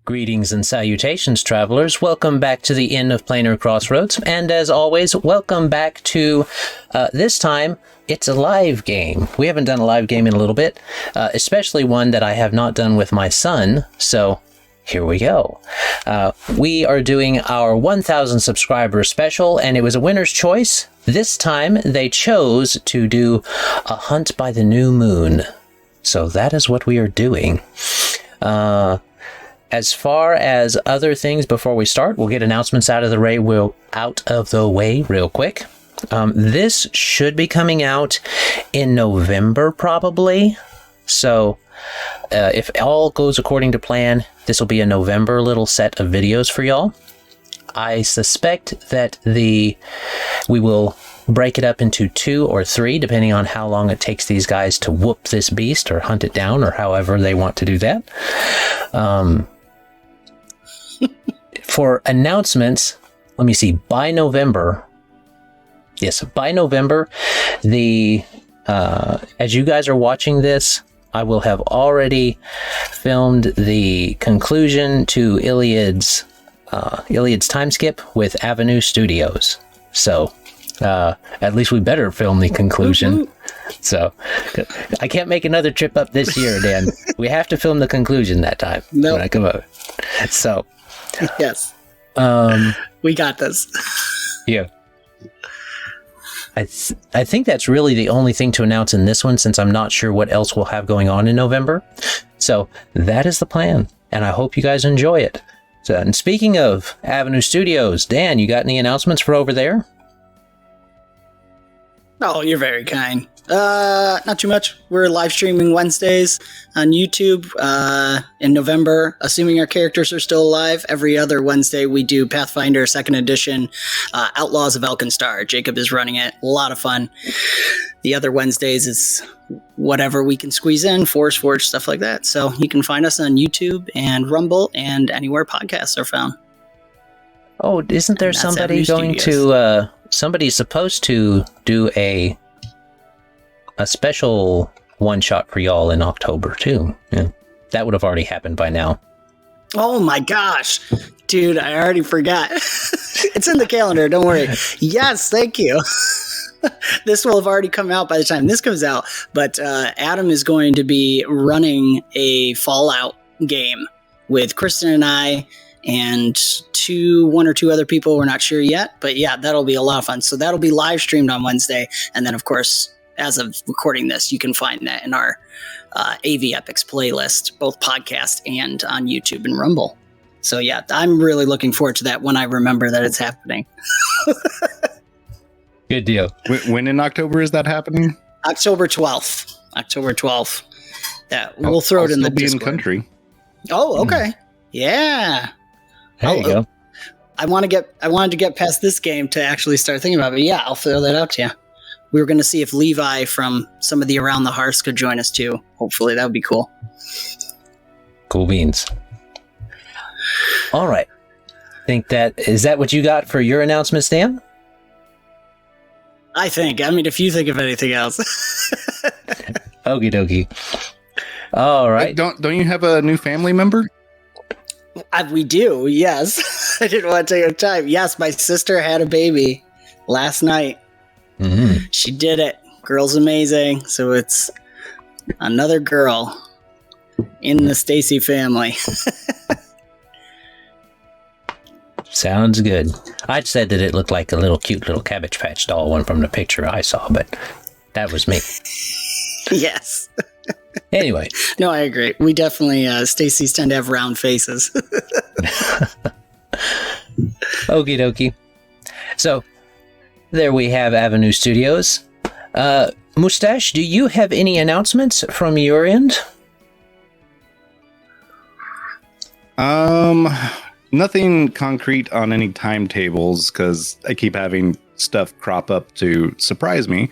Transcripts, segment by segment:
Greetings and salutations, travelers. Welcome back to the Inn of Planar Crossroads. And as always, welcome back to, this time, it's a live game. We haven't done a live game in a little bit, especially one that I have not done with my son. So here we go. We are doing our 1,000 subscriber special, and it was a winner's choice. This time, they chose to do a hunt by the new moon. So that is what we are doing. As far as other things, before we start, we'll get announcements out of the way real quick. This should be coming out in November, probably. So, if all goes according to plan, this will be a November little set of videos for y'all. I suspect that we will break it up into 2 or 3, depending on how long it takes these guys to whoop this beast or hunt it down, or however they want to do that. For announcements, let me see, by November, as you guys are watching this, I will have already filmed the conclusion to Iliad's time skip with Avenue Studios. So, at least we better film the conclusion. So, I can't make another trip up this year, Dan. We have to film the conclusion that time when I come over. So, yes. We got this. Yeah. I think that's really the only thing to announce in this one, since I'm not sure what else we'll have going on in November. So that is the plan, and I hope you guys enjoy it. So, and speaking of Avenue Studios, Dan, you got any announcements for over there? Oh, you're very kind. Not too much. We're live streaming Wednesdays on YouTube in November, assuming our characters are still alive. Every other Wednesday, we do Pathfinder 2nd Edition, Outlaws of Elkinstar. Jacob is running it. A lot of fun. The other Wednesdays is whatever we can squeeze in, Forge, stuff like that. So you can find us on YouTube and Rumble and anywhere podcasts are found. Oh, isn't there somebody going to... somebody's supposed to do a special one-shot for y'all in October, too. Yeah. That would have already happened by now. Oh, my gosh. Dude, I already forgot. It's in the calendar. Don't worry. Yes, thank you. This will have already come out by the time this comes out. But Adam is going to be running a Fallout game with Kristen and I and one or two other people. We're not sure yet. But yeah, that'll be a lot of fun. So that'll be live streamed on Wednesday. And then, of course, as of recording this, you can find that in our AV Epics playlist, both podcast and on YouTube and Rumble. So yeah, I'm really looking forward to that when I remember that it's happening. Good deal. When in October is that happening? October 12th. We'll throw it in the Discord. Be in country. Oh, okay. Yeah. There you go. I wanted to get past this game to actually start thinking about it. But yeah, I'll throw that out to you. We were going to see if Levi from some of the Around the Hearths could join us too. Hopefully that would be cool. Cool beans. All right. Is that what you got for your announcement, Stan? I mean, if you think of anything else. Okie dokie. All right. Don't you have a new family member? We do, yes. I didn't want to take the time. Yes, my sister had a baby last night. Mm-hmm. She did it. Girl's amazing. So it's another girl in the Stacy family. Sounds good. I'd said that it looked like a cute little Cabbage Patch doll one from the picture I saw, but that was me. Yes. Anyway. No, I agree. We definitely, Stacy's tend to have round faces. Okie dokie. So, there we have Avenue Studios. Moustache, do you have any announcements from your end? Nothing concrete on any timetables, because I keep having stuff crop up to surprise me.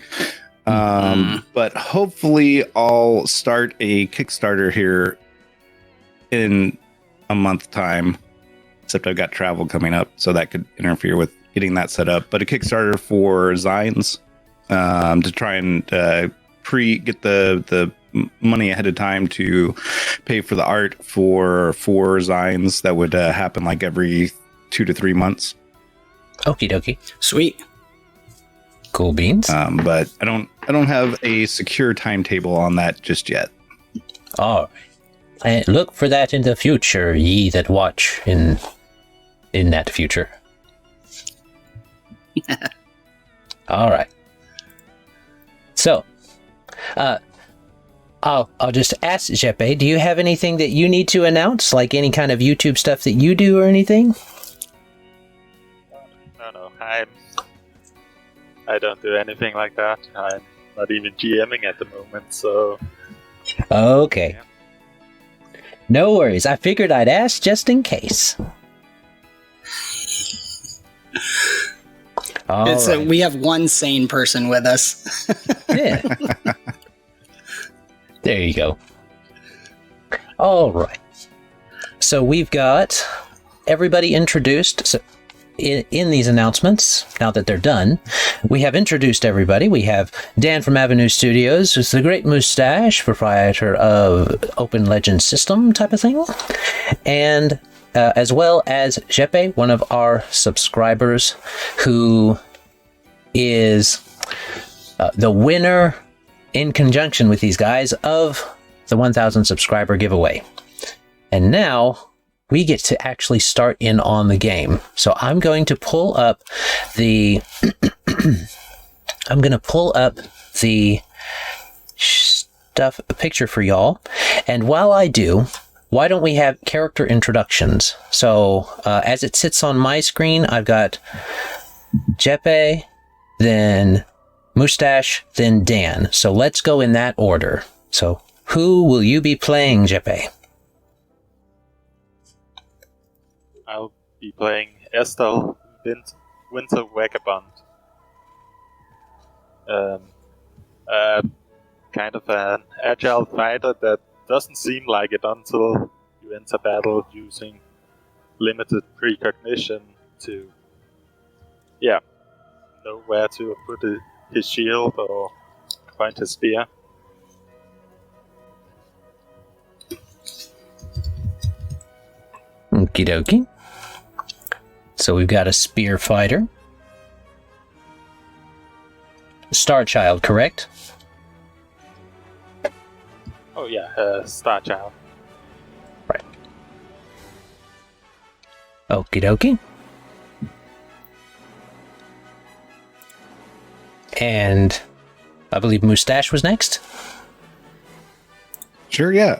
But hopefully I'll start a Kickstarter here in a month time, except I've got travel coming up, so that could interfere with getting that set up. But a Kickstarter for Zines, to try and get the money ahead of time to pay for the art for 4 Zines that would happen like every 2 to 3 months. Okie dokie. Sweet. Cool beans. But I don't have a secure timetable on that just yet. All right. Look for that in the future, ye that watch in that future. All right. So, I'll just ask Jeppe, do you have anything that you need to announce, like any kind of YouTube stuff that you do or anything? No, I don't do anything like that. I'm not even GMing at the moment, so... Okay. Yeah. No worries. I figured I'd ask just in case. All right. We have one sane person with us. Yeah. There you go. All right. So we've got everybody introduced. So in these announcements, now that they're done, we have introduced everybody. We have Dan from Avenue Studios, who's the great Moustache, proprietor of Open Legend System type of thing. And as well as Jeppe, one of our subscribers, who is the winner in conjunction with these guys of the 1,000 subscriber giveaway. And now we get to actually start in on the game. So I'm going to pull up the picture for y'all. And while I do, why don't we have character introductions? So as it sits on my screen, I've got Jeppe, then Moustache, then Dan. So let's go in that order. So who will you be playing, Jeppe? I'll be playing Estal, Winter Vagabond. Kind of an agile fighter that doesn't seem like it until you enter battle using limited precognition to, know where to put his shield or point his spear. Okie dokie. So we've got a spear fighter. Star Child, correct? Oh yeah, Star Child. Right. Okie dokie. And I believe Moustache was next. Sure, yeah.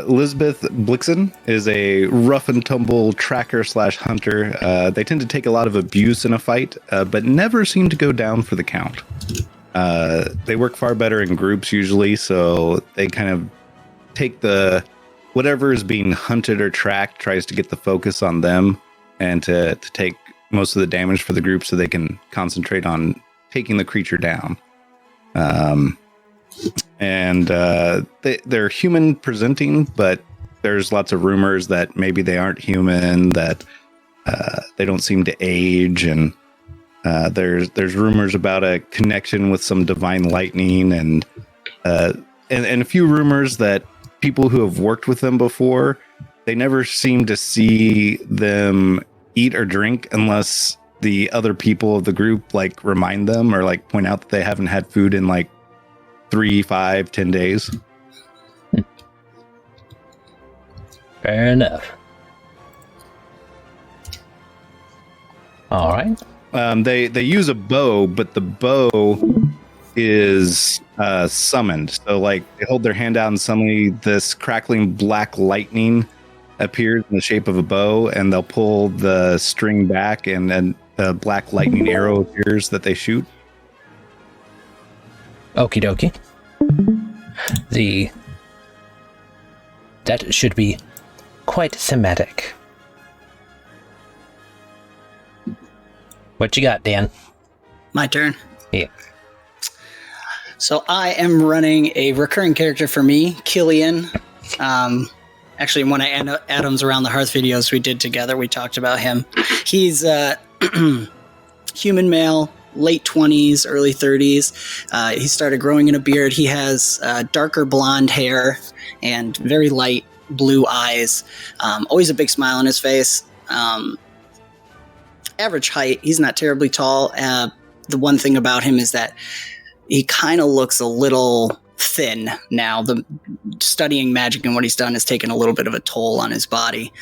Lizbith Blixen is a rough and tumble tracker / hunter. They tend to take a lot of abuse in a fight, but never seem to go down for the count. They work far better in groups usually, so they kind of take whatever is being hunted or tracked, tries to get the focus on them and to take most of the damage for the group so they can concentrate on taking the creature down. They're human presenting, but there's lots of rumors that maybe they aren't human, that they don't seem to age, and there's rumors about a connection with some divine lightning, and a few rumors that people who have worked with them before, they never seem to see them eat or drink unless the other people of the group like remind them or like point out that they haven't had food in like 3, 5, 10 days. Fair enough. All right. They use a bow, but the bow is summoned. So like they hold their hand out and suddenly this crackling black lightning appears in the shape of a bow, and they'll pull the string back, and then the black lightning arrow appears that they shoot. Okie dokie. That should be quite thematic. What you got, Dan? My turn. Yeah. So I am running a recurring character for me, Killian. Actually, in one of Adam's Around the Hearth videos we did together, we talked about him. He's human male, late 20s, early 30s. He started growing in a beard. He has darker blonde hair and very light blue eyes. Always a big smile on his face. Average height. He's not terribly tall. The one thing about him is that he kind of looks a little thin now. The studying magic and what he's done has taken a little bit of a toll on his body.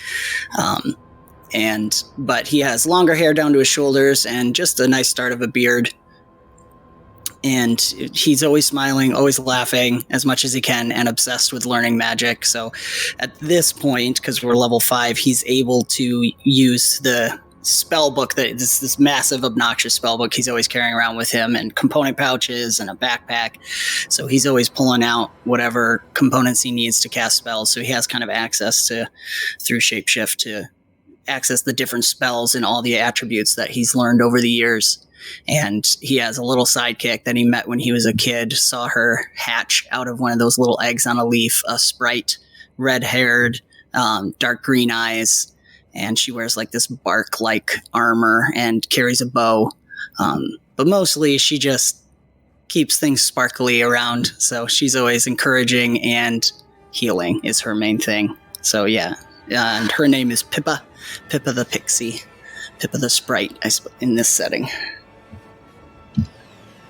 But he has longer hair down to his shoulders and just a nice start of a beard. And he's always smiling, always laughing as much as he can, and obsessed with learning magic. So at this point, because we're level 5, he's able to use the spell book, this massive, obnoxious spell book he's always carrying around with him, and component pouches and a backpack. So he's always pulling out whatever components he needs to cast spells. So he has kind of access to, through shapeshift, to access the different spells and all the attributes that he's learned over the years. And he has a little sidekick that he met when he was a kid, saw her hatch out of one of those little eggs on a leaf, a sprite, red-haired, dark green eyes, and she wears like this bark-like armor and carries a bow. But mostly she just keeps things sparkly around, so she's always encouraging, and healing is her main thing. So yeah, and her name is Pippa. Pippa the Pixie. Pippa the Sprite, in this setting.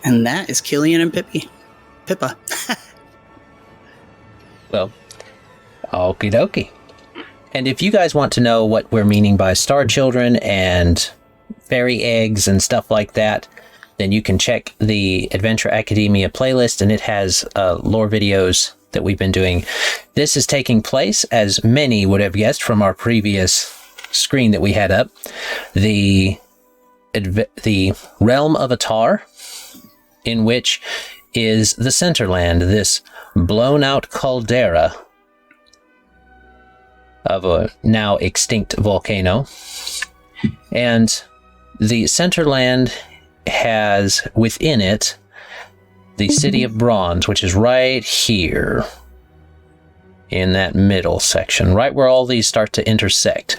And that is Killian and Pippa. Well, okie dokie. And if you guys want to know what we're meaning by star children and fairy eggs and stuff like that, then you can check the Adventure Academia playlist, and it has lore videos that we've been doing. This is taking place, as many would have guessed from our previous screen that we had up, the realm of Atar, in which is the Centerland, this blown out caldera of a now extinct volcano. And the Centerland has within it the City of Bronze, which is right here in that middle section, right where all these start to intersect,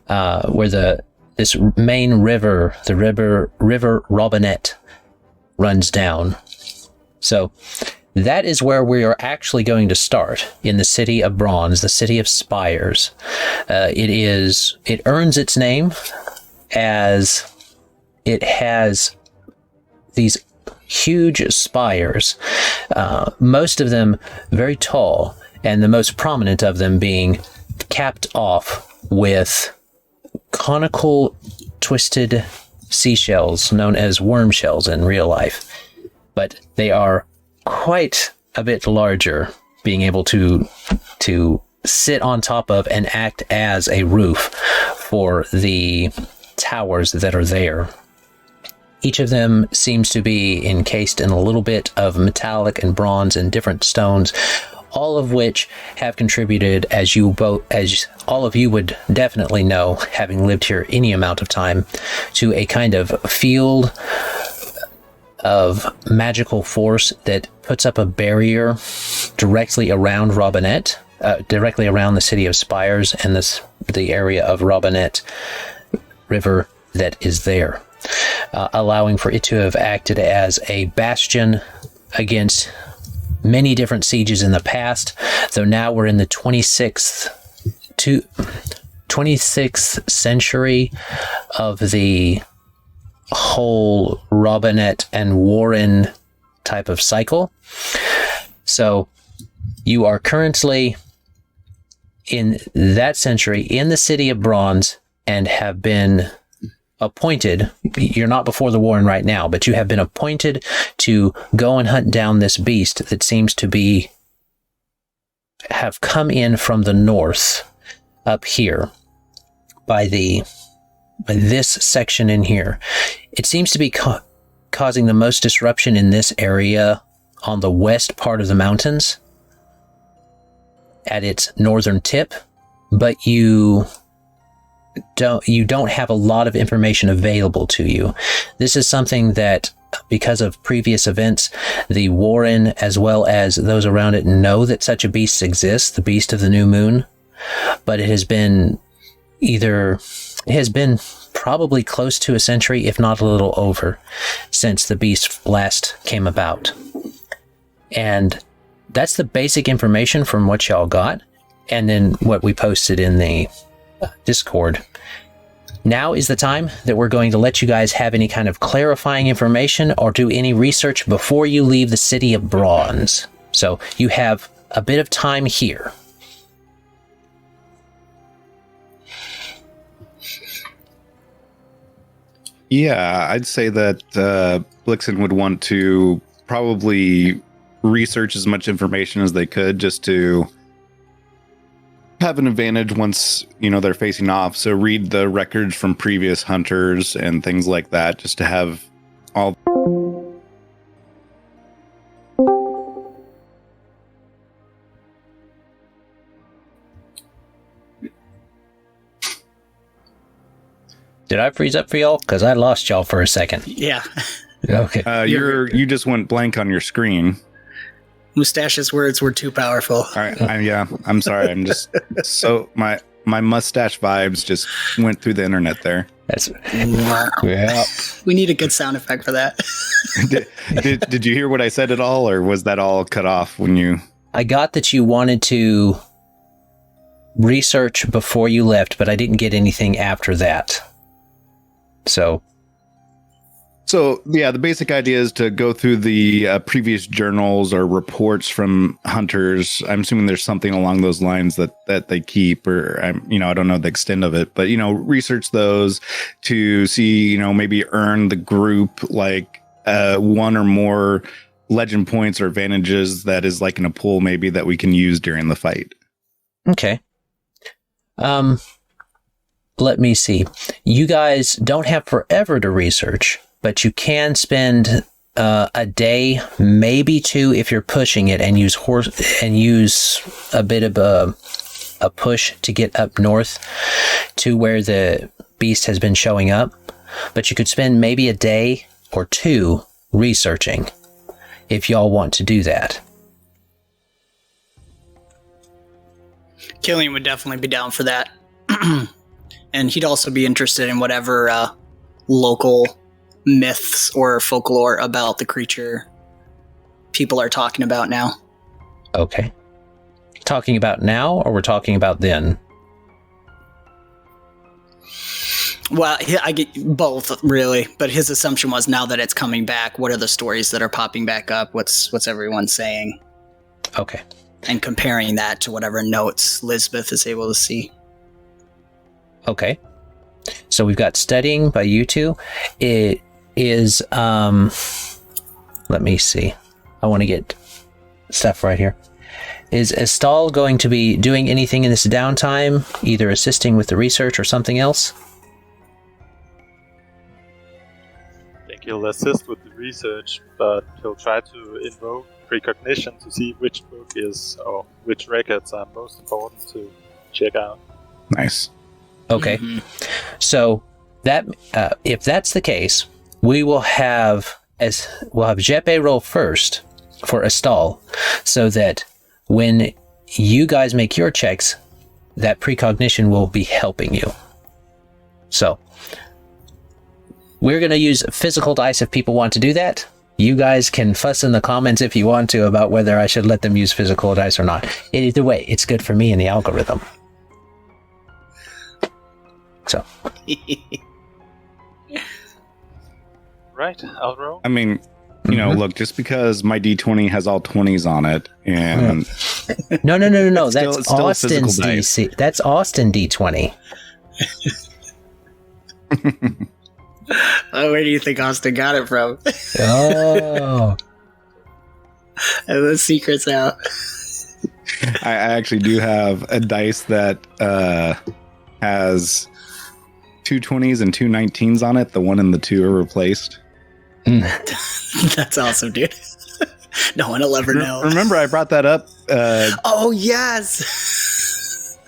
where this main river, the river Robinette, runs down. So that is where we are actually going to start, in the City of Bronze, the City of Spires. It earns its name as it has these huge spires, most of them very tall, and the most prominent of them being capped off with conical twisted seashells known as worm shells in real life. But they are quite a bit larger, being able to sit on top of and act as a roof for the towers that are there. Each of them seems to be encased in a little bit of metallic and bronze and different stones, all of which have contributed, as all of you would definitely know, having lived here any amount of time, to a kind of field of magical force that puts up a barrier directly around Robinette, directly around the City of Spires and the area of Robinette River that is there, allowing for it to have acted as a bastion against many different sieges in the past, though now we're in the 26th century of the whole Robinette and Warren type of cycle. So you are currently in that century in the City of Bronze and have been appointed. You're not before the Warren right now, but you have been appointed to go and hunt down this beast that seems to have come in from the north up here by this section in here. It seems to be causing the most disruption in this area on the west part of the mountains at its northern tip, but you don't have a lot of information available to you. This is something that, because of previous events, the Warren as well as those around it know that such a beast exists, the Beast of the New Moon, but it has been probably close to a century, if not a little over, since the beast last came about. And that's the basic information from what y'all got, and then what we posted in the Discord. Now is the time that we're going to let you guys have any kind of clarifying information or do any research before you leave the City of Bronze. So you have a bit of time here. Yeah, I'd say that Blixen would want to probably research as much information as they could just to have an advantage once, they're facing off. So read the records from previous hunters and things like that, just to have all... Did I freeze up for y'all? Because I lost y'all for a second. Yeah. Okay. You just went blank on your screen. Moustache's words were too powerful. All right. I'm sorry. I'm just so my mustache vibes just went through the internet there. That's wow. Yeah. We need a good sound effect for that. Did you hear what I said at all, or was that all cut off when you? I got that you wanted to research before you left, but I didn't get anything after that. So yeah, the basic idea is to go through the previous journals or reports from hunters. I'm assuming there's something along those lines that they keep, or I don't know the extent of it, but research those to see, maybe earn the group like one or more legend points or advantages that is like in a pool maybe that we can use during the fight. Okay. Let me see. You guys don't have forever to research, but you can spend a day, maybe two, if you're pushing it, and use a bit of a push to get up north to where the beast has been showing up. But you could spend maybe a day or two researching if y'all want to do that. Killian would definitely be down for that. And he'd also be interested in whatever local myths or folklore about the creature people are talking about now. Okay. Talking about now, or we're talking about then? Well, I get both, really. But his assumption was now that it's coming back, what are the stories that are popping back up? What's everyone saying? Okay. And comparing that to whatever notes Lizbith is able to see. Okay. So we've got studying by you two. It is, let me see. I want to get stuff right here. Is Estal going to be doing anything in this downtime, either assisting with the research or something else? I think he'll assist with the research, but he'll try to invoke precognition to see which book is, or which records are most important to check out. Nice. Okay. Mm-hmm. So that if that's the case, we'll have Jeppe roll first for Estal, so that when you guys make your checks, that precognition will be helping you. So we're going to use physical dice if people want to do that. You guys can fuss in the comments if you want to about whether I should let them use physical dice or not. Either way, it's good for me in the algorithm. So. Right, I'll roll. I mean, look, just because my D20 has all 20s on it, and no. It's That's Austin's DC. That's Austin D20. Oh, where do you think Austin got it from? Oh. And the secret's out. I actually do have a dice that has 2 20s and 2 19s on it. The 1 and the 2 are replaced. That's awesome, dude. No one will ever know. Remember, I brought that up. Oh, yes.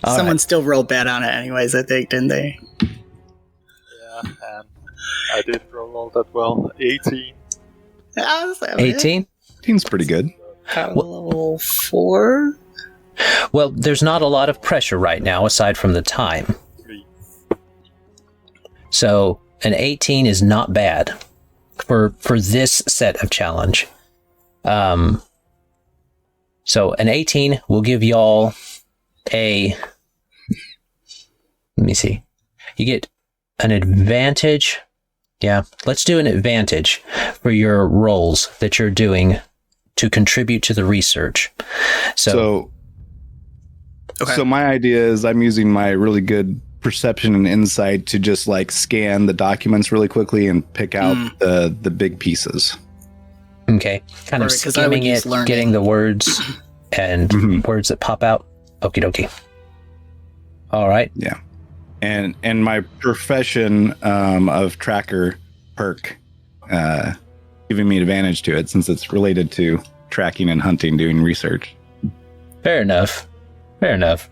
Someone still rolled bad on it anyways, I think, didn't they? Yeah, and I didn't roll all that well. 18. 18? 18's pretty good. Level 4? Well, there's not a lot of pressure right now, aside from the time. 3. So an 18 is not bad for this set of challenge. So an 18 will give y'all a... Let me see. You get an advantage. Yeah, let's do an advantage for your rolls that you're doing to contribute to the research. So my idea is I'm using my really good perception and insight to just like scan the documents really quickly and pick out the big pieces. Okay, kind of skimming it, getting the words and words that pop out. Okie dokie. All right. Yeah. And my profession of tracker perk giving me advantage to it since it's related to tracking and hunting, doing research. Fair enough. Fair enough.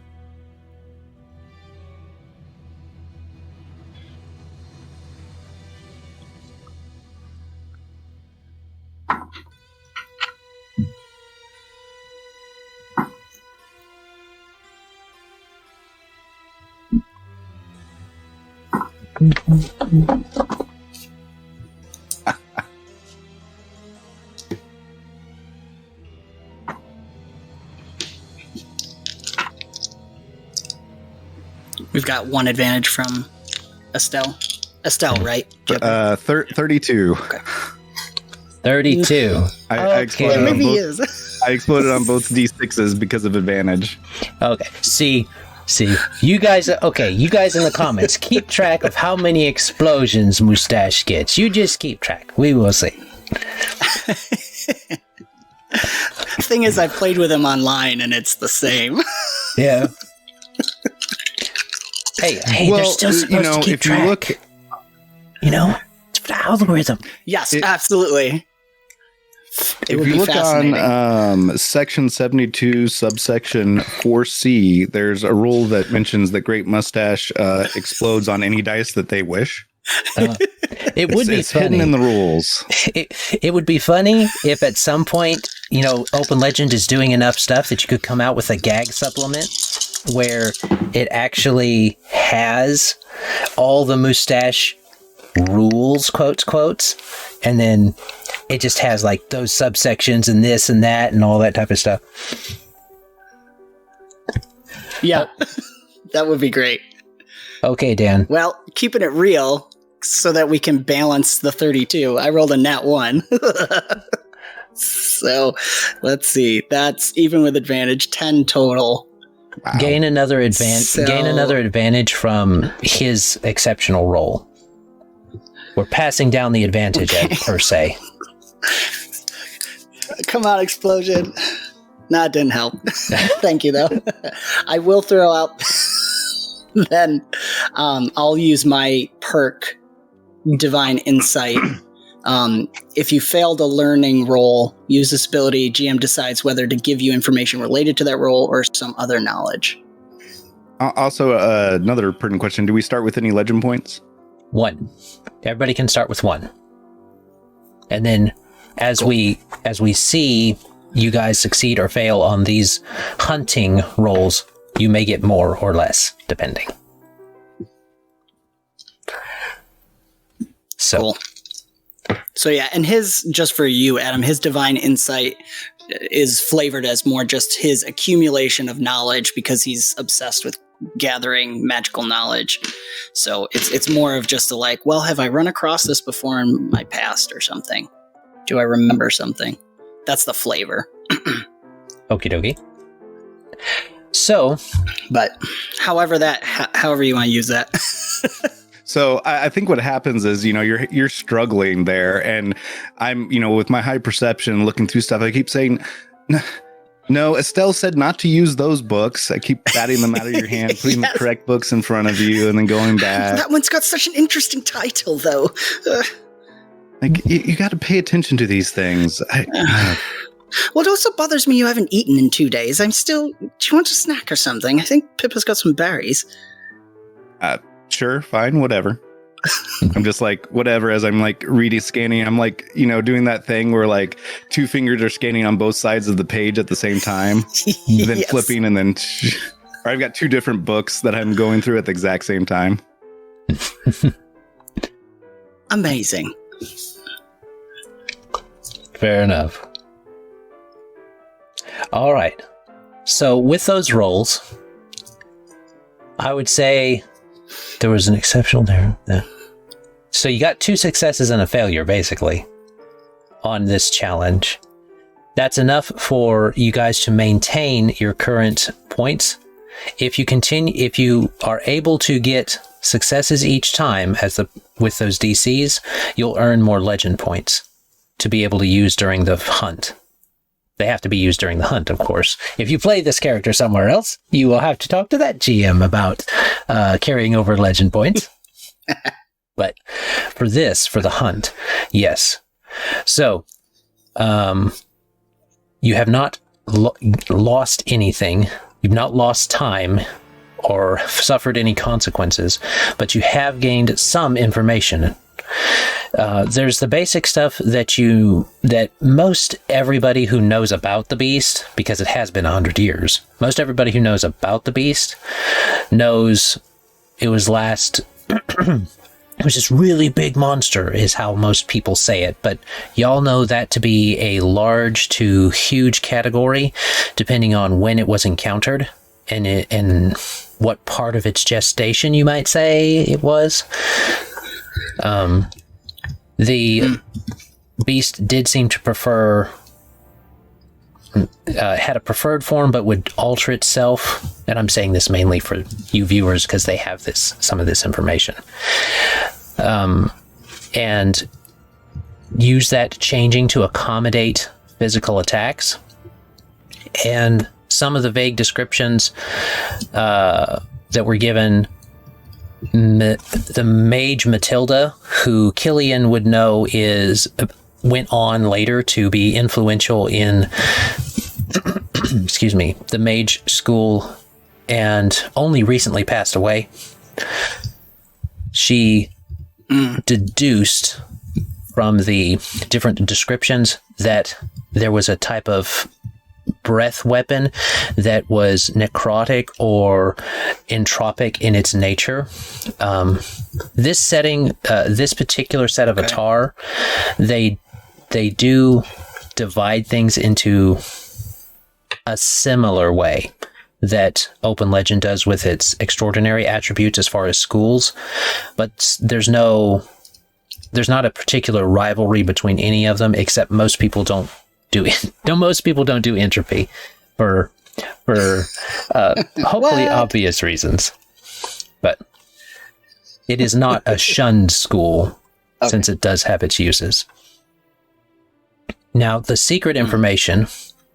We've got one advantage from Estal. Estal, right? 32. Okay. 32. I exploded Maybe he on both, is. I exploded on both D6s because of advantage. Okay. See, you guys in the comments, keep track of how many explosions Moustache gets. You just keep track. We will see. Thing is, I played with him online, and it's the same. Yeah. Hey, Well, they're still supposed to keep if track. you look, It's for the algorithm. Yes, absolutely. if you look on section 72, subsection 4C, there's a rule that mentions that Great Mustache explodes on any dice that they wish. It would be It's funny. hidden in the rules. It would be funny if at some point, Open Legend is doing enough stuff that you could come out with a gag supplement where it actually has all the Moustache rules, quotes, and then it just has like those subsections and this and that and all that type of stuff. Yeah, that would be great. Okay, Dan. Well, keeping it real so that we can balance the 32. I rolled a nat 1. So, let's see. That's even with advantage, 10 total. Wow. Gain another advantage from his exceptional roll. We're passing down the advantage per se. Come on, explosion. Nah, it didn't help. Thank you, though. I will throw out... Then I'll use my perk, Divine Insight. If you failed a learning roll, use this ability. GM decides whether to give you information related to that roll or some other knowledge. Also, another pertinent question. Do we start with any legend points? 1. Everybody can start with 1. And then as we see you guys succeed or fail on these hunting rolls, you may get more or less, depending. So, Cool. So yeah, and his, just for you, Adam, his Divine Insight is flavored as more just his accumulation of knowledge because he's obsessed with gathering magical knowledge. So it's more of just well, have I run across this before in my past or something? Do I remember something? That's the flavor. okie dokie. So, But however you want to use that. So I think what happens is, you're struggling there, and I'm, with my high perception looking through stuff, I keep saying, no, Estal said not to use those books. I keep batting them out of your hand, putting the correct books in front of you, and then going back. That one's got such an interesting title, though. You got to pay attention to these things. Well, it also bothers me you haven't eaten in 2 days. Do you want a snack or something? I think Pippa's got some berries. Sure, fine, whatever. I'm just like, whatever. As I'm like reading, scanning, I'm like, doing that thing where like 2 fingers are scanning on both sides of the page at the same time, then flipping, and then or I've got 2 different books that I'm going through at the exact same time. Amazing. Fair enough. All right. So with those rolls, I would say there was an exceptional there. Yeah. So you got 2 successes and a failure, basically, on this challenge. That's enough for you guys to maintain your current points. If you are able to get successes each time with those DCs, you'll earn more legend points to be able to use during the hunt. They have to be used during the hunt, of course. If you play this character somewhere else, you will have to talk to that GM about carrying over legend points. But for the hunt, yes. So, you have not lost anything. You've not lost time or suffered any consequences, but you have gained some information. There's the basic stuff that most everybody who knows about the beast, because it has been 100 years, most everybody who knows about the beast knows it was it was this really big monster, is how most people say it, but y'all know that to be a large to huge category, depending on when it was encountered and what part of its gestation, you might say, it was. The beast did seem to prefer, had a preferred form, but would alter itself. And I'm saying this mainly for you viewers because they have some of this information. And use that changing to accommodate physical attacks. And some of the vague descriptions that were given, the mage Matilda, who Killian would know went on later to be influential in the mage school and only recently passed away. She deduced from the different descriptions that there was a type of breath weapon that was necrotic or entropic in its nature. This setting, this particular set of Atar, they do divide things into a similar way that Open Legend does with its extraordinary attributes as far as schools, but there's not a particular rivalry between any of them, except most people don't do entropy for hopefully obvious reasons. But it is not a shunned school, since it does have its uses. Now, the secret information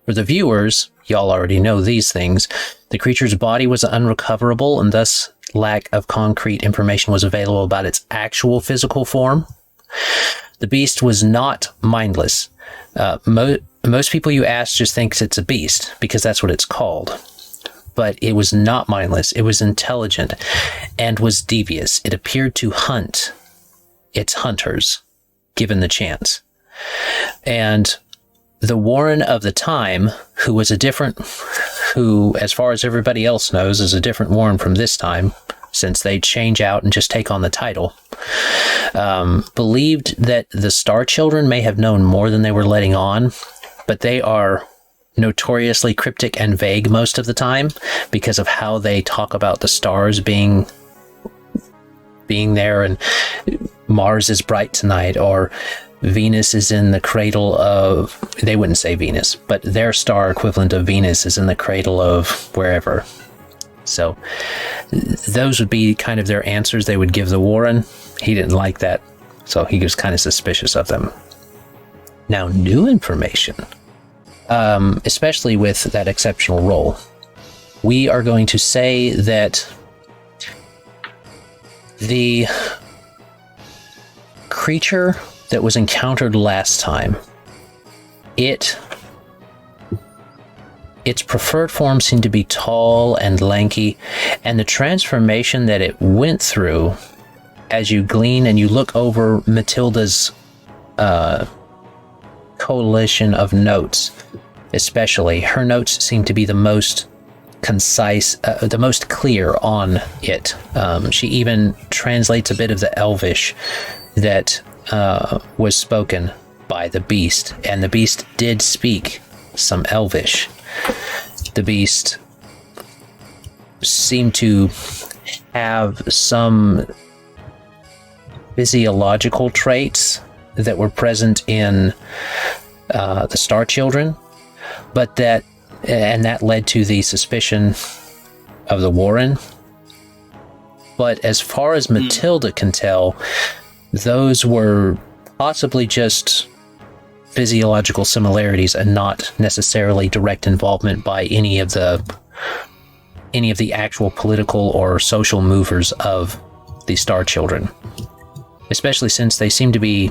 for the viewers, y'all already know these things. The creature's body was unrecoverable, and thus lack of concrete information was available about its actual physical form. The beast was not mindless. Most people you ask just thinks it's a beast, because that's what it's called. But it was not mindless. It was intelligent and was devious. It appeared to hunt its hunters, given the chance. And the Warren of the time, who, as far as everybody else knows, is a different Warren from this time, since they change out and just take on the title, believed that the Star Children may have known more than they were letting on, but they are notoriously cryptic and vague most of the time because of how they talk about the stars being there, and Mars is bright tonight, or Venus is in the cradle of, they wouldn't say Venus, but their star equivalent of Venus is in the cradle of wherever. So those would be kind of their answers they would give the Warren. He didn't like that, so he was kind of suspicious of them. Now, new information, especially with that exceptional roll, we are going to say that the creature that was encountered last time, its preferred form seemed to be tall and lanky, and the transformation that it went through as you glean and you look over Matilda's coalition of notes, especially, her notes seem to be the most concise, the most clear on it. She even translates a bit of the Elvish that was spoken by the beast, and the beast did speak some Elvish. The beast seemed to have some physiological traits that were present in the Star Children, but that led to the suspicion of the Warren. But as far as Matilda can tell, those were possibly just physiological similarities and not necessarily direct involvement by any of the actual political or social movers of the Star Children. Especially since they seem to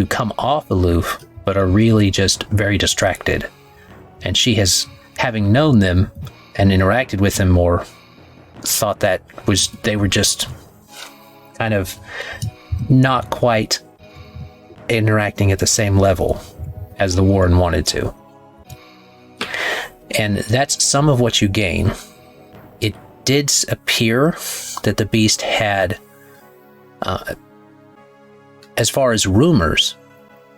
come off aloof, but are really just very distracted. And she has, having known them and interacted with them more, thought that they were just kind of not quite interacting at the same level as the Warren wanted to. And that's some of what you gain. It did appear that the beast had, as far as rumors,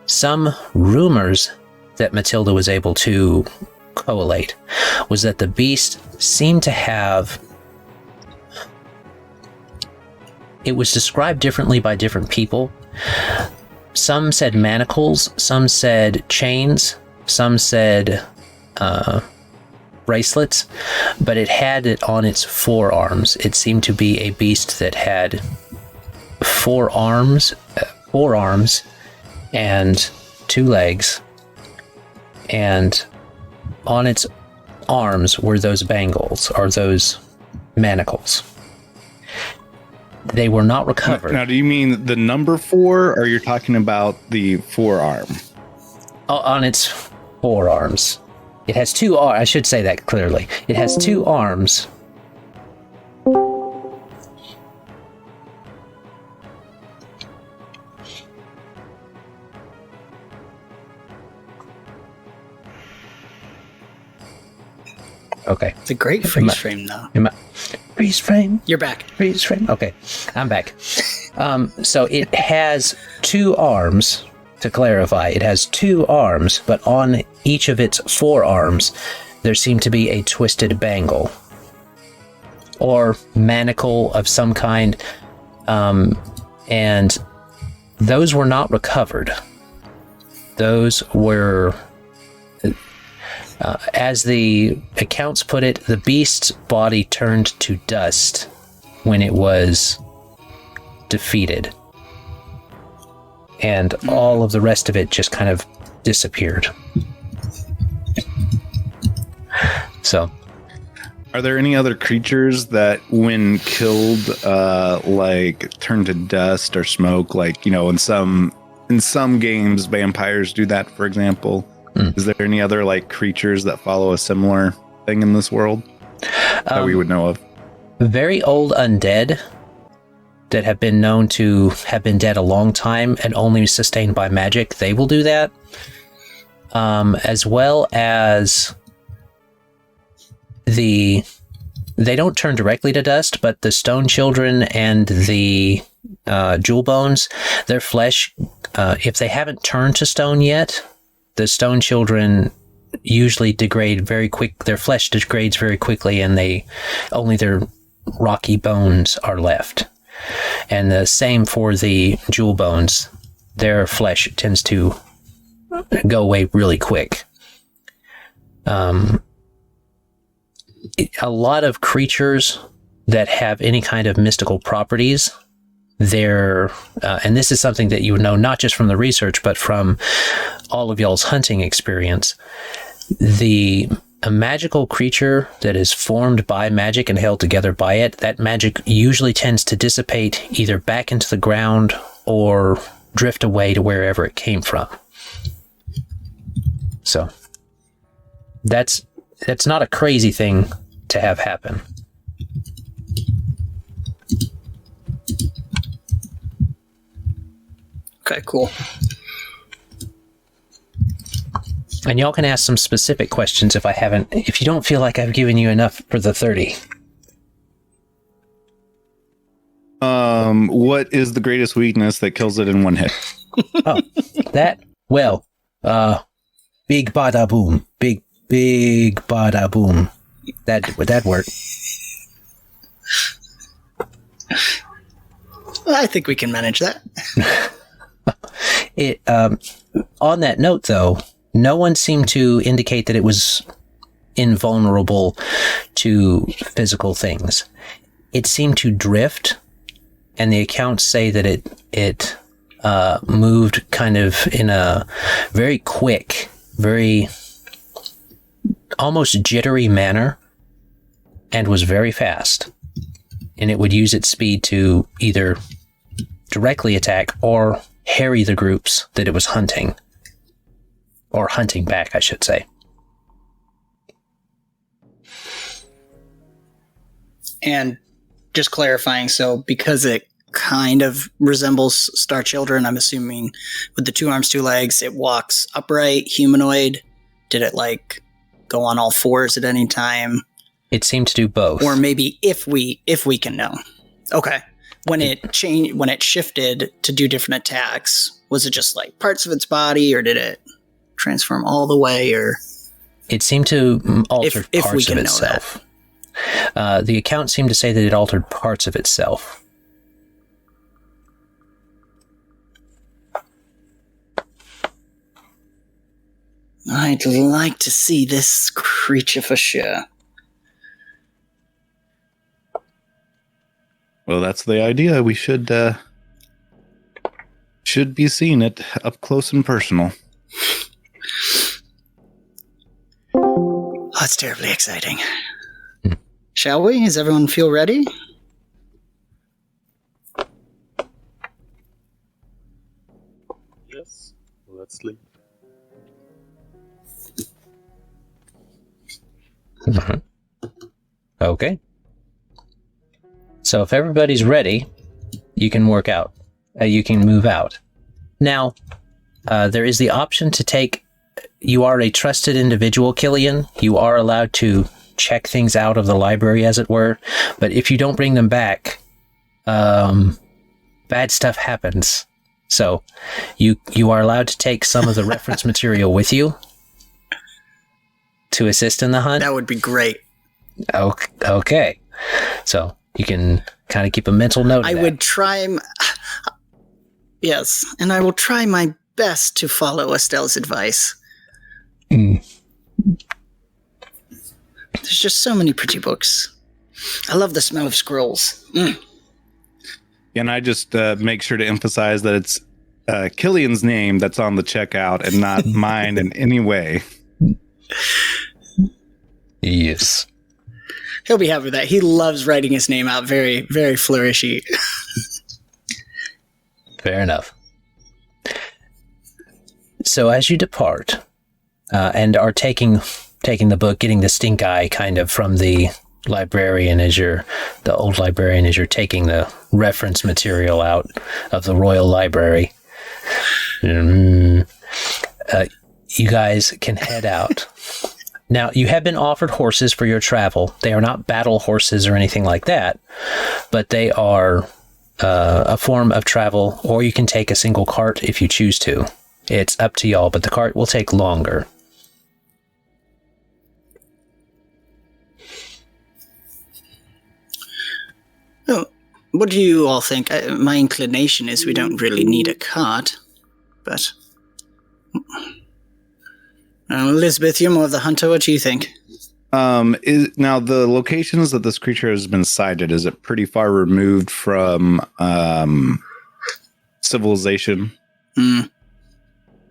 some rumors that Matilda was able to collate was that the beast seemed to have, it was described differently by different people. Some said manacles, some said chains, some said bracelets, but it had it on its forearms. It seemed to be a beast that had four arms and 2 legs, and on its arms were those bangles, or those manacles. They were not recovered. Now, do you mean the number 4, or you're talking about the forearm? On its forearms. It has 2 arms. I should say that clearly. It has 2 arms. Okay. It's a great freeze frame, though. Freeze frame? You're back. Freeze frame? Okay, I'm back. So it has 2 arms, to clarify. It has 2 arms, but on each of its forearms, there seemed to be a twisted bangle or manacle of some kind, and those were not recovered. Those were... as the accounts put it, the beast's body turned to dust when it was defeated. And all of the rest of it just kind of disappeared. So, are there any other creatures that, when killed, turn to dust or smoke? Like, in some games, vampires do that, for example. Is there any other creatures that follow a similar thing in this world that we would know of? Very old undead that have been known to have been dead a long time and only sustained by magic, they will do that. As well as they don't turn directly to dust, but the Stone Children and the Jewel Bones, their flesh, if they haven't turned to stone yet, the Stone Children usually degrade very quick. Their flesh degrades very quickly, and only their rocky bones are left. And the same for the Jewel Bones. Their flesh tends to go away really quick. A lot of creatures that have any kind of mystical properties, and this is something that you would know not just from the research, but from all of y'all's hunting experience. A magical creature that is formed by magic and held together by it, that magic usually tends to dissipate either back into the ground or drift away to wherever it came from. So that's not a crazy thing to have happen. Okay, cool. And y'all can ask some specific questions if you don't feel like I've given you enough for the 30. What is the greatest weakness that kills it in one hit? Oh, that? Well, big bada boom. Big bada boom. Would work? Well, I think we can manage that. On that note, though, no one seemed to indicate that it was invulnerable to physical things. It seemed to drift, and the accounts say that it moved kind of in a very quick, very almost jittery manner, and was very fast. And it would use its speed to either directly attack or harry the groups that it was hunting. Or hunting back, I should say. And just clarifying, so because it kind of resembles Star Children, I'm assuming with the 2 arms, 2 legs, it walks upright, humanoid. Did it like go on all fours at any time? It seemed to do both. Or maybe if we can know. Okay. When it shifted to do different attacks, was it just like parts of its body, or did it transform all the way? Or it seemed to alter if parts we can of itself. The account seemed to say that it altered parts of itself. I'd like to see this creature for sure. Well, that's the idea. We should be seeing it up close and personal. Oh, that's terribly exciting. Shall we? Does everyone feel ready? Yes. Let's leave. Okay. So if everybody's ready, you can work out. You can move out. Now, there is the option to take... You are a trusted individual, Killian. You are allowed to check things out of the library, as it were. But if you don't bring them back, bad stuff happens. So you are allowed to take some of the reference material with you to assist in the hunt. That would be great. Okay. So you can kind of keep a mental note of I that. would try... Yes, and I will try my best to follow Estal's advice. There's just so many pretty books. I love the smell of scrolls. And I just make sure to emphasize that it's Killian's name that's on the checkout and not mine in any way. Yes. He'll be happy with that. He loves writing his name out very, very flourishy. Fair enough. So as you depart, and are taking the book, getting the stink eye kind of from the librarian the old librarian, as you're taking the reference material out of the Royal Library, you guys can head out. Now, you have been offered horses for your travel. They are not battle horses or anything like that, but they are a form of travel, or you can take a single cart if you choose to. It's up to y'all, but the cart will take longer. Oh, what do you all think? My inclination is we don't really need a cart, but... Lizbith, you're more of the hunter. What do you think? Now, the locations that this creature has been sighted, is it pretty far removed from civilization?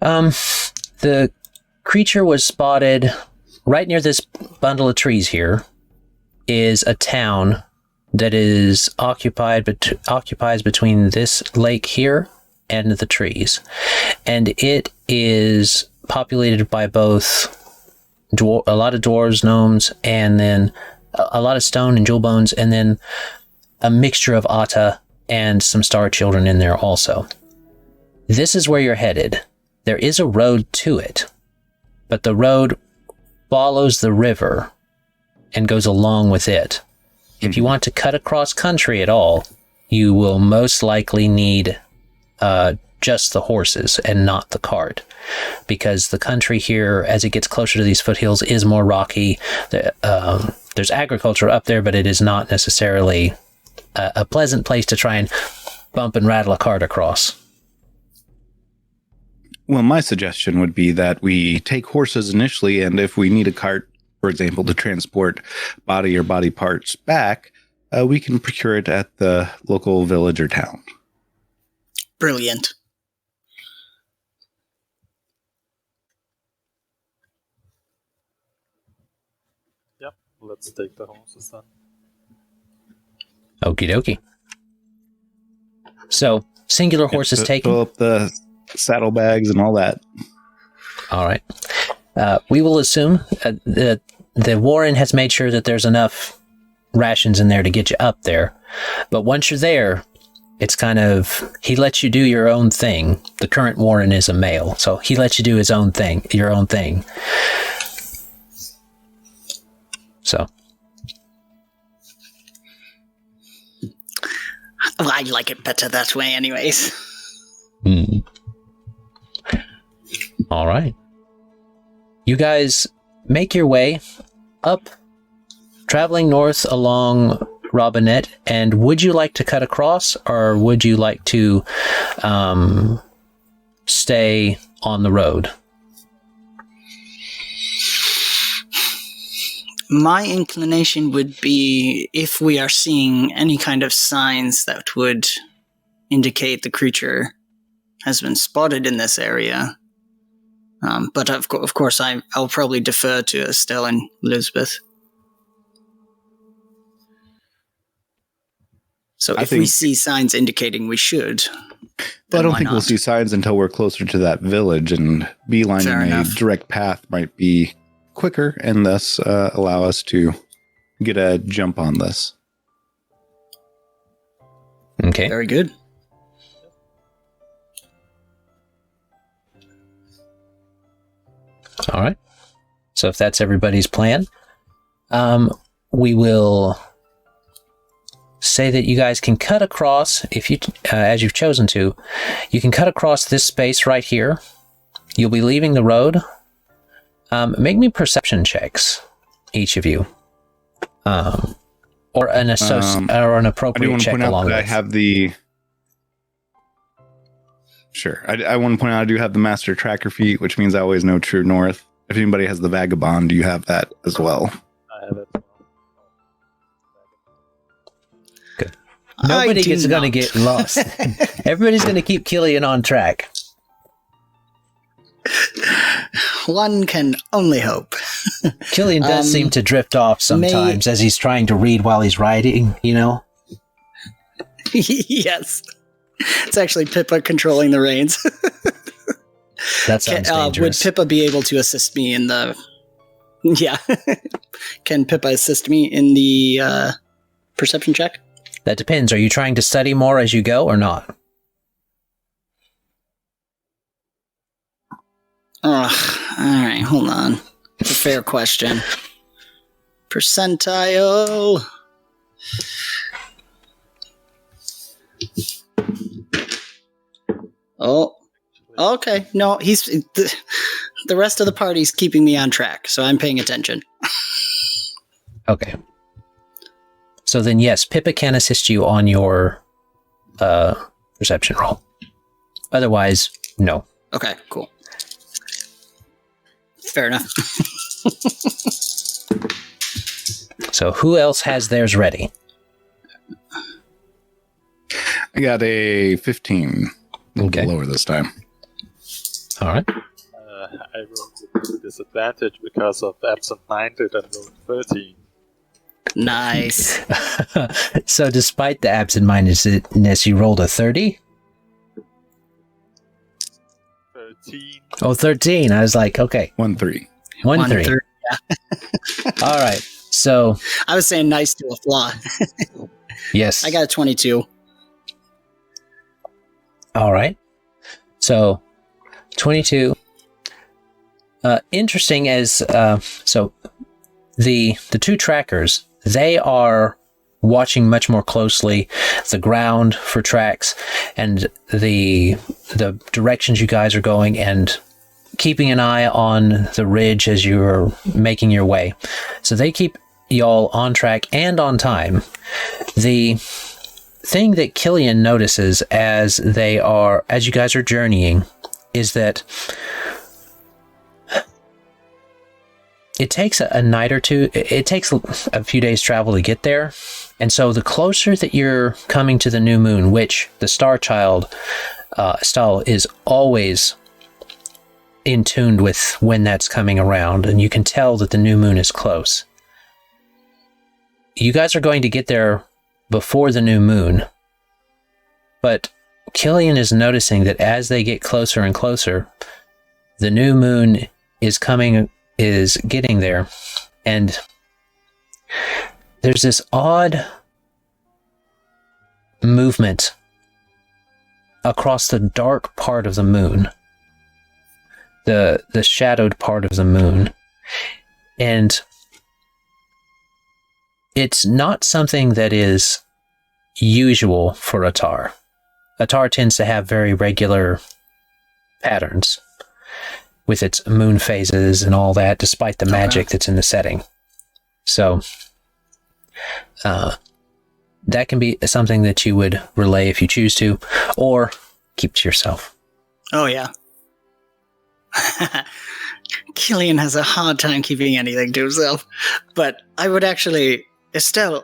The creature was spotted right near this bundle of trees here. Is a town that is occupies between this lake here and the trees, and it is populated by both a lot of dwarves, gnomes, and then a lot of stone and jewel bones, and then a mixture of Atta and some star children in there also. this is where you're headed. There is a road to it, but the road follows the river and goes along with it. If you want to cut across country at all, you will most likely need just the horses and not the cart, because the country here, as it gets closer to these foothills, is more rocky. There's agriculture up there, but it is not necessarily a pleasant place to try and bump and rattle a cart across. Well, my suggestion would be that we take horses initially, and if we need a cart, for example, to transport body or body parts back, we can procure it at the local village or town. Brilliant. Yep, let's take the horses then. Okie dokie. So, singular horses taken. Fill up the saddlebags and all that. All right. We will assume that the Warren has made sure that there's enough rations in there to get you up there. But once you're there, it's kind of, he lets you do your own thing. The current Warren is a male, so he lets you do his own thing, your own thing. So. Well, I like it better that way anyways. All right. You guys make your way up, traveling north along Robinette, and would you like to cut across, or would you like to stay on the road? My inclination would be, if we are seeing any kind of signs that would indicate the creature has been spotted in this area. But of course, I'll probably defer to Estal and Lizbith. So if we see signs indicating we should, but I don't think we'll see signs until we're closer to that village, and beelining a direct path might be quicker and thus allow us to get a jump on this. Okay. Very good. All right. So if that's everybody's plan, we will say that you guys can cut across, if you, as you've chosen to, you can cut across this space right here. You'll be leaving the road. Make me perception checks, each of you, or an appropriate check along with. I have the. Sure, I want to point out I do have the master tracker feat, which means I always know true north. If anybody has the Vagabond, do you have that as well? I have it. Good. Nobody is going to get lost. Everybody's going to keep Killian on track. One can only hope. Killian does seem to drift off sometimes as he's trying to read while he's writing, you know? Yes. It's actually Pippa controlling the reins. That sounds dangerous. Would Pippa be able to assist me in the... Yeah. Can Pippa assist me in the perception check? That depends. Are you trying to study more as you go or not? Oh, all right. Hold on. It's a fair question. Percentile. Oh, okay. No, the rest of the party's keeping me on track, so I'm paying attention. Okay. So then, yes, Pippa can assist you on your perception roll. Otherwise, no. Okay, cool. Fair enough. So who else has theirs ready? I got a 15. Okay. Lower this time. All right. I rolled with disadvantage because of absent-minded and rolled 13. Nice. So despite the absent-mindedness, you rolled a 30? 13. Oh, 13. I was like, okay. 1-3. 1-3. Yeah. All right. So. I was saying nice to a flaw. Yes. I got a 22. All right. So 22. Interesting as so the two trackers, they are watching much more closely the ground for tracks and the directions you guys are going, and keeping an eye on the ridge as you're making your way. So they keep y'all on track and on time. The thing that Killian notices as you guys are journeying is that it takes a night or two. It takes a few days travel to get there. And so the closer that you're coming to the new moon, which the star child, Estal, is always in tune with when that's coming around, and you can tell that the new moon is close. You guys are going to get there before the new moon, but Killian is noticing that as they get closer and closer, the new moon is getting there, and there's this odd movement across the dark part of the moon, the shadowed part of the moon, and it's not something that is usual for Atar. Atar tends to have very regular patterns with its moon phases and all that, despite the magic that's in the setting. So that can be something that you would relay if you choose to, or keep to yourself. Oh, yeah. Killian has a hard time keeping anything to himself. But I would actually... Estal,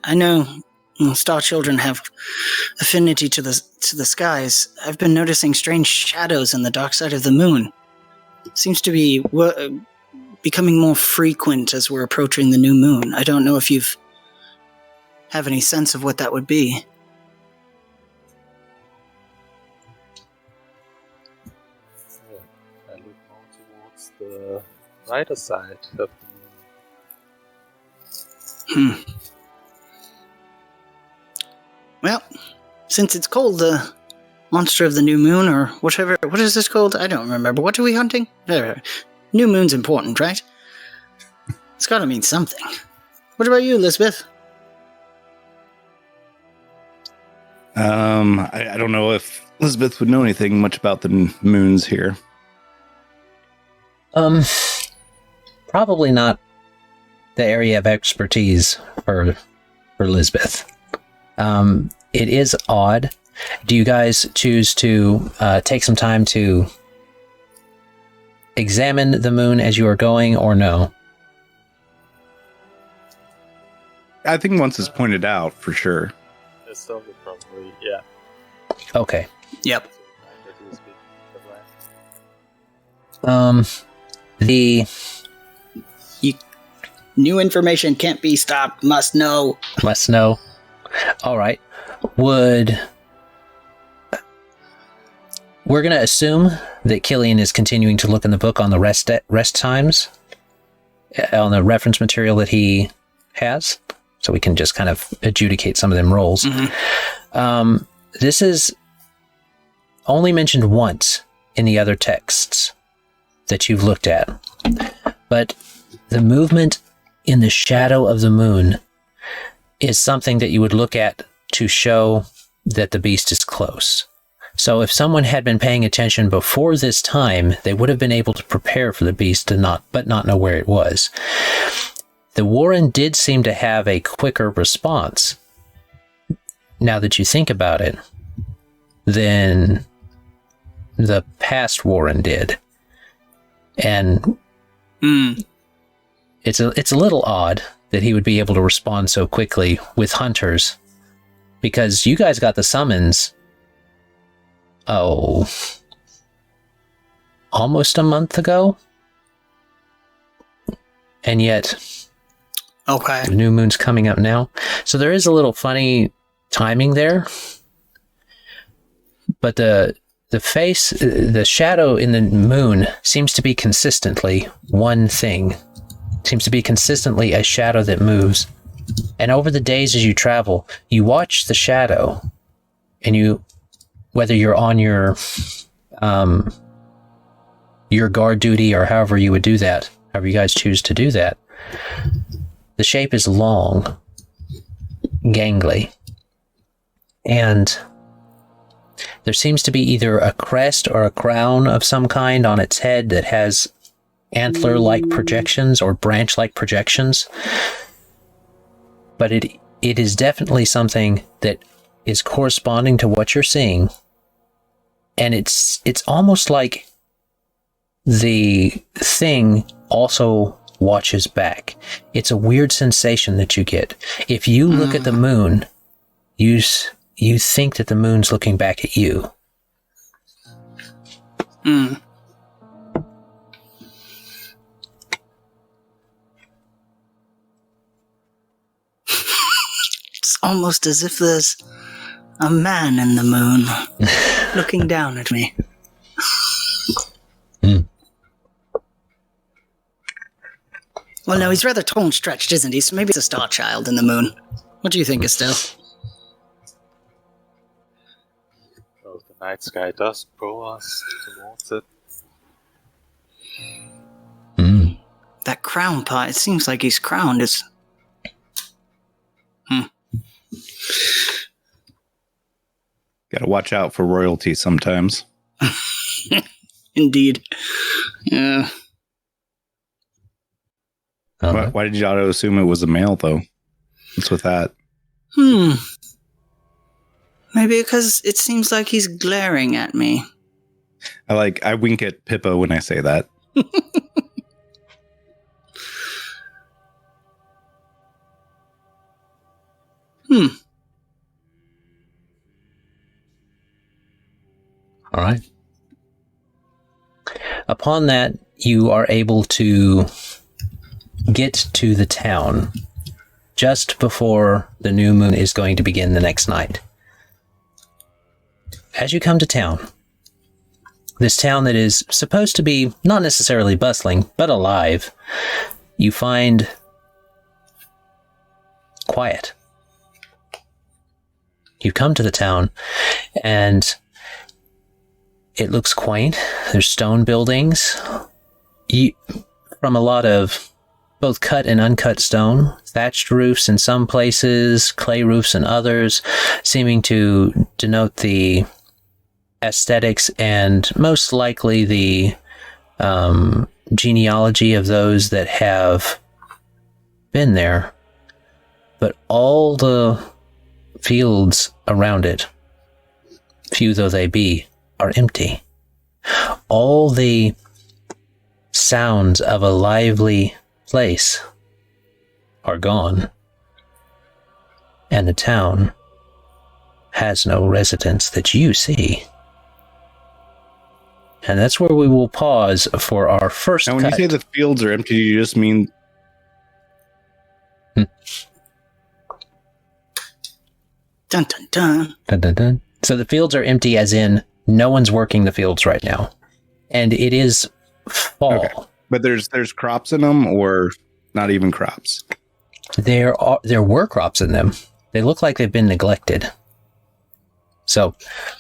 I know star children have affinity to the skies. I've been noticing strange shadows in the dark side of the moon. Seems to be becoming more frequent as we're approaching the new moon. I don't know if you've have any sense of what that would be. I look more towards the lighter side of the moon. Well, since it's called the Monster of the New Moon, or whatever, what is this called? I don't remember. What are we hunting? New Moon's important, right? It's gotta mean something. What about you, Lizbith? I don't know if Lizbith would know anything much about the moons here. Probably not the area of expertise for Lizbith. It is odd. Do you guys choose to take some time to examine the moon as you are going, or no? I think once it's pointed out, for sure. Estal would probably, yeah. Okay. Yep. The new information can't be stopped. Must know. Must know. All right. We're going to assume that Killian is continuing to look in the book on the rest times, on the reference material that he has, so we can just kind of adjudicate some of them rolls. Mm-hmm. This is only mentioned once in the other texts that you've looked at, but the movement in the shadow of the moon is something that you would look at to show that the beast is close. So if someone had been paying attention before this time, they would have been able to prepare for the beast but not know where it was. The Warren did seem to have a quicker response, now that you think about it, than the past Warren did. And it's a little odd that he would be able to respond so quickly with hunters, because you guys got the summons almost a month ago, and yet okay, the new moon's coming up now, so there is a little funny timing there. But the shadow in the moon seems to be consistently one thing. Seems to be consistently a shadow that moves. And over the days as you travel, you watch the shadow, and you whether you're on your guard duty or however you would do that, however you guys choose to do that, the shape is long, gangly, and there seems to be either a crest or a crown of some kind on its head that has antler-like projections or branch-like projections. But it is definitely something that is corresponding to what you're seeing. And it's almost like the thing also watches back. It's a weird sensation that you get. If you look at the moon, you think that the moon's looking back at you. It's almost as if there's a man in the moon looking down at me. Well, no, he's rather tall and stretched, isn't he? So maybe it's a star child in the moon. What do you think, Estal? Oh, the night sky does pull us towards it. That crown part, it seems like he's crowned. It's... Gotta watch out for royalty sometimes. Indeed. Yeah. Why did you auto assume it was a male, though? What's with that? Maybe because it seems like he's glaring at me. I wink at Pippa when I say that. All right. Upon that, you are able to get to the town just before the new moon is going to begin the next night. As you come to town, this town that is supposed to be not necessarily bustling, but alive, you find quiet. You come to the town, and it looks quaint. There's stone buildings from a lot of both cut and uncut stone, thatched roofs in some places, clay roofs in others, seeming to denote the aesthetics and most likely the genealogy of those that have been there. But all the fields around it, few though they be, are empty. All the sounds of a lively place are gone, and the town has no residents that you see. And that's where we will pause for our first Now, when cut. you say the fields are empty, you just mean... Dun dun dun. Dun, dun, dun. So the fields are empty as in no one's working the fields right now. And it is fall. Okay. But there's crops in them, or not even crops? There were crops in them. They look like they've been neglected. So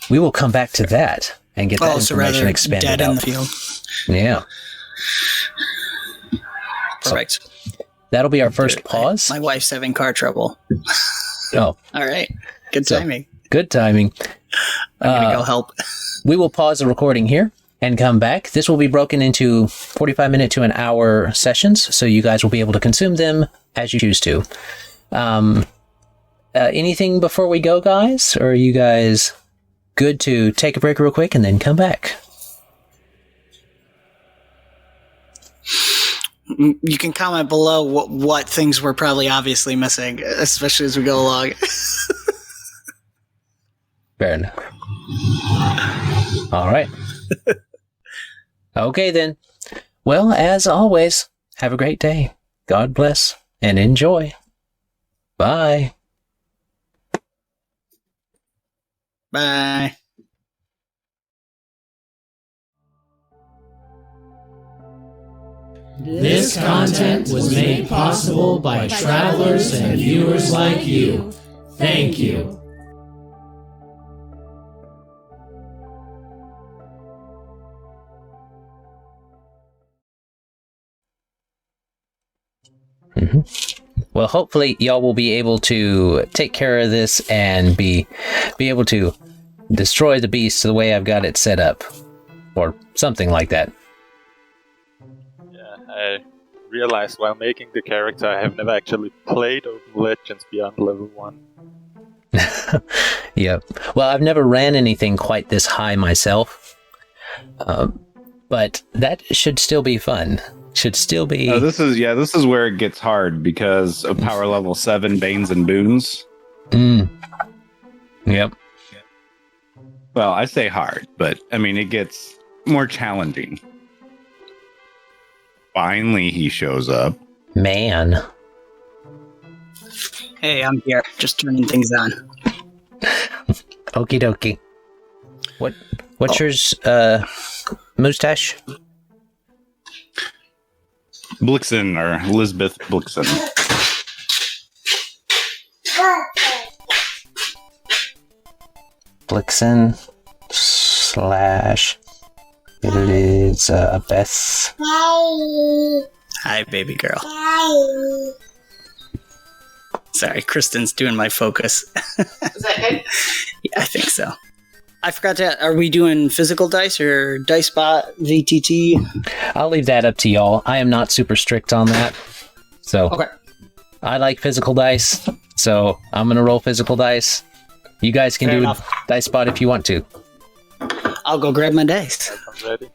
we will come back to that and get that So information rather expanded dead out. in the field. Yeah. Perfect. That'll be our first pause. My wife's having car trouble. Oh, All right. Good So- timing. good timing. I'm going to go help. We will pause the recording here and come back. This will be broken into 45-minute to an hour sessions, so you guys will be able to consume them as you choose to. Anything before we go, guys? Or are you guys good to take a break real quick and then come back? You can comment below what things we're probably obviously missing, especially as we go along. Fair enough. All right. Okay, then. Well, as always, have a great day. God bless and enjoy. Bye. Bye. This content was made possible by travelers and viewers like you. Thank you. Well, hopefully y'all will be able to take care of this and be able to destroy the beast the way I've got it set up. Or something like that. Yeah, I realized while making the character I have never actually played Open Legends beyond level 1. Yep. Well, I've never ran anything quite this high myself. But that should still be fun. Should still be... this is where it gets hard because of power level 7 Banes and Boons. Yep. Well, I say hard, but I mean, it gets more challenging. Finally, he shows up. Man. Hey, I'm here. Just turning things on. Okie dokie. What's yours, Moustache? Blixen, or Lizbith Blixen. Blixen / Lizbeth. Hi, baby girl. Sorry, Kristen's doing my focus. Is that good? Yeah, I think so. I forgot to... Are we doing physical dice or dice bot, VTT? I'll leave that up to y'all. I am not super strict on that. So, Okay. I like physical dice, so I'm going to roll physical dice. You guys can Fair do enough. dice bot if you want to. I'll go grab my dice. I'm ready.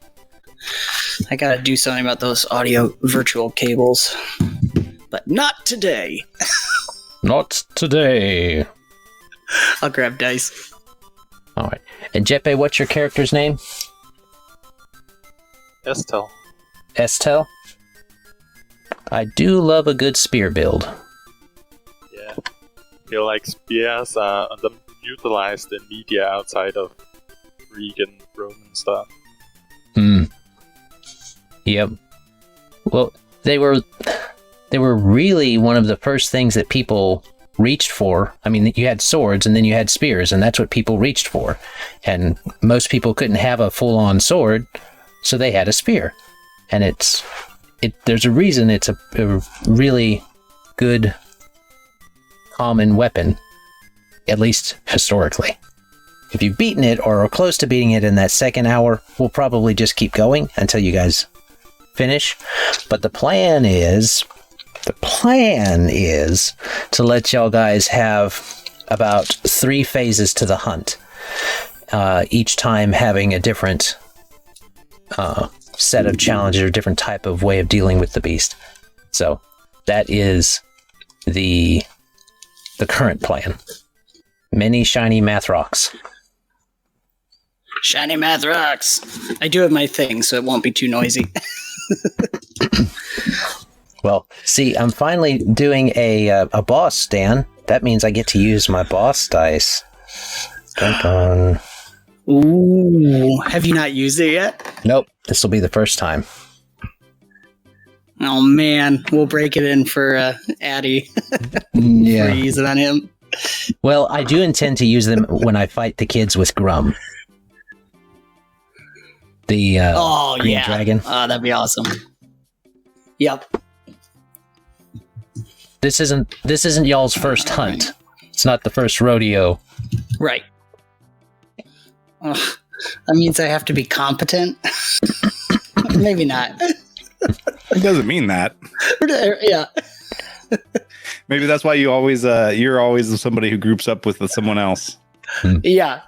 I gotta do something about those audio virtual cables. But not today. Not today. I'll grab dice. All right. And Jeppe, what's your character's name? Estal. Estal? I do love a good spear build. Yeah. I feel like spears are underutilized in media outside of Greek and Roman stuff. Yep. Well, they were really one of the first things that people reached for. I mean, you had swords and then you had spears, and that's what people reached for. And most people couldn't have a full-on sword, so they had a spear. And there's a reason it's a really good common weapon, at least historically. If you've beaten it or are close to beating it in that second hour, we'll probably just keep going until you guys finish. But the plan is to let y'all guys have about 3 phases to the hunt, each time having a different set of challenges or different type of way of dealing with the beast. So that is the current plan. Many shiny math rocks. Shiny math rocks. I do have my thing, so it won't be too noisy. Well, see, I'm finally doing a boss, Dan. That means I get to use my boss dice. Dun dun. Ooh, have you not used it yet? Nope, this will be the first time. Oh man, we'll break it in for Addy. Yeah. Use it on him. Well, I do intend to use them when I fight the kids with Grum. The green dragon. Oh, that'd be awesome. Yep. This isn't y'all's first hunt. It's not the first rodeo. Right. Ugh, that means I have to be competent. Maybe not. It doesn't mean that. Yeah. Maybe that's why you're always somebody who groups up with someone else. Yeah.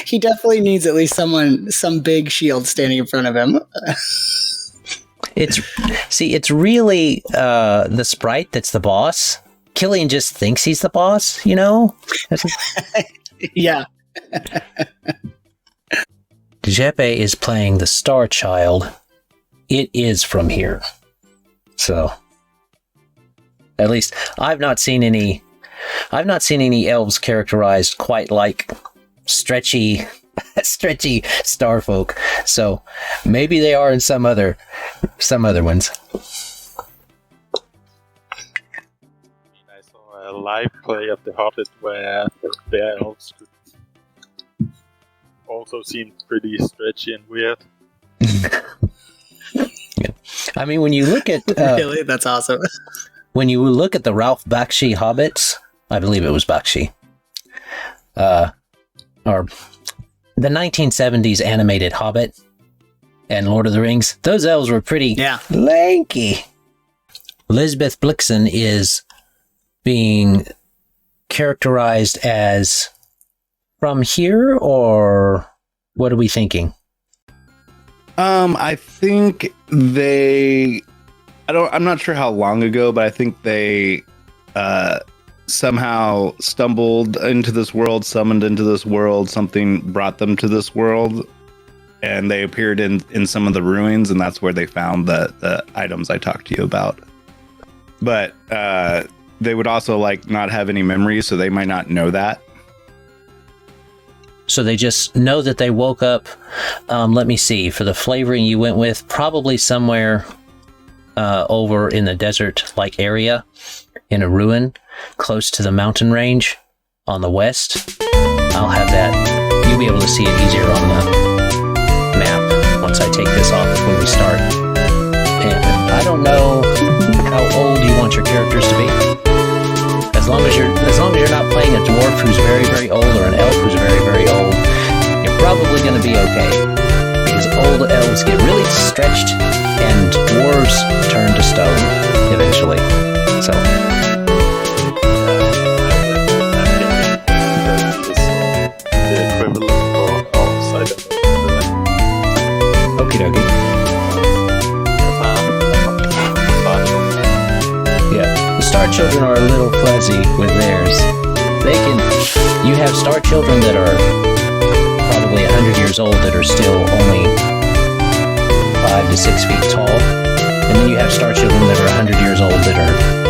He definitely needs at least some big shield standing in front of him. It's really the Sprite that's the boss. Killian just thinks he's the boss, you know? Yeah. Jeppe is playing the Star Child. It is from here. So, at least I've not seen any elves characterized quite like stretchy starfolk. So maybe they are in some other ones. I saw a live play of The Hobbit where their elves also seemed pretty stretchy and weird. Yeah. I mean, when you look at Really? That's awesome. when you look at the Ralph Bakshi hobbits, I believe it was Bakshi, or the 1970s animated Hobbit and Lord of the Rings, those elves were pretty lanky. Lizbith Blixen is being characterized as from here, or what are we thinking? I think I'm not sure how long ago, but I think they somehow stumbled into this world, summoned into this world, something brought them to this world, and they appeared in some of the ruins, and that's where they found the items I talked to you about. But they would also not have any memories, so they might not know that. So they just know that they woke up, let me see, for the flavoring you went with, probably somewhere over in the desert-like area, in a ruin, close to the mountain range on the west. I'll have that. You'll be able to see it easier on the map once I take this off when we start. And I don't know how old you want your characters to be. As long as you're not playing a dwarf who's very, very old or an elf who's very, very old, you're probably going to be okay. Because old elves get really stretched and dwarves turn to stone eventually. So okie dokie. Yeah, the Star Children are a little fuzzy with theirs. You have Star Children that are probably 100 years old that are still only 5 to 6 feet tall. And then you have Star Children that are 100 years old that are